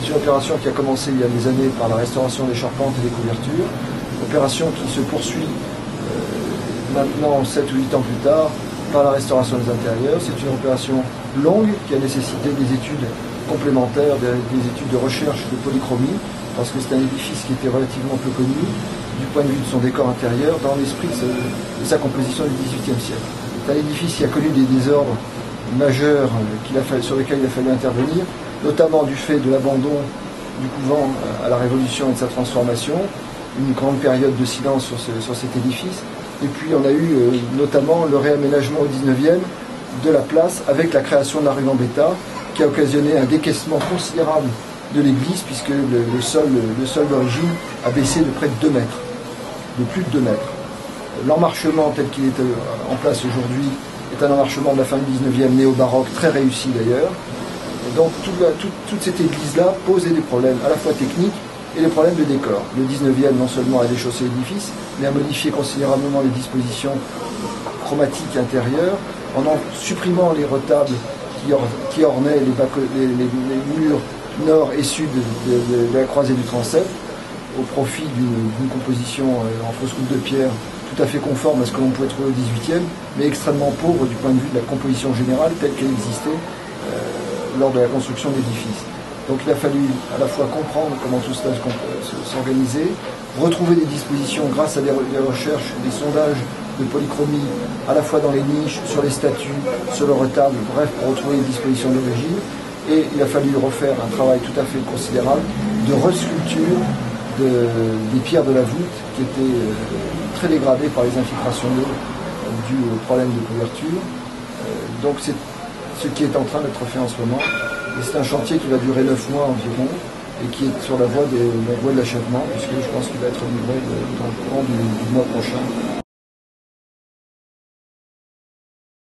C'est une opération qui a commencé il y a des années par la restauration des charpentes et des couvertures, opération qui se poursuit maintenant 7 ou 8 ans plus tard par la restauration des intérieurs. C'est une opération longue qui a nécessité des études complémentaires, des études de recherche de polychromie, parce que c'est un édifice qui était relativement peu connu du point de vue de son décor intérieur dans l'esprit de sa composition du XVIIIe siècle. C'est un édifice qui a connu des désordres majeurs sur lesquels il a fallu intervenir, notamment du fait de l'abandon du couvent à la Révolution et de sa transformation, une grande période de silence sur cet édifice. Et puis on a eu notamment le réaménagement au XIXe de la place avec la création de la rue Gambetta, qui a occasionné un décaissement considérable de l'église, puisque le sol d'origine a baissé de près de 2 mètres, de plus de 2 mètres. L'emmarchement tel qu'il est en place aujourd'hui est un emmarchement de la fin du XIXe, néo-baroque, très réussi d'ailleurs. Et donc toute cette église-là posait des problèmes à la fois techniques et des problèmes de décor. Le XIXe non seulement a déchaussé l'édifice, mais a modifié considérablement les dispositions chromatiques intérieures, en supprimant les retables qui ornaient les murs nord et sud de la croisée du transept, au profit d'une composition en fausse coupe de pierre tout à fait conforme à ce que l'on pouvait trouver au XVIIIe, mais extrêmement pauvre du point de vue de la composition générale telle qu'elle existait lors de la construction de l'édifice. Donc il a fallu à la fois comprendre comment tout cela s'organisait, retrouver des dispositions grâce à des recherches, des sondages de polychromie, à la fois dans les niches, sur les statues, sur le retable, bref, pour retrouver les dispositions d'origine. Et il a fallu refaire un travail tout à fait considérable de resculpture des pierres de la voûte qui étaient très dégradées par les infiltrations d'eau dues aux problèmes de couverture. Donc c'est ce qui est en train d'être fait en ce moment. Et c'est un chantier qui va durer 9 mois environ et qui est sur la voie de l'achèvement, puisque je pense qu'il va être livré dans le courant du mois prochain.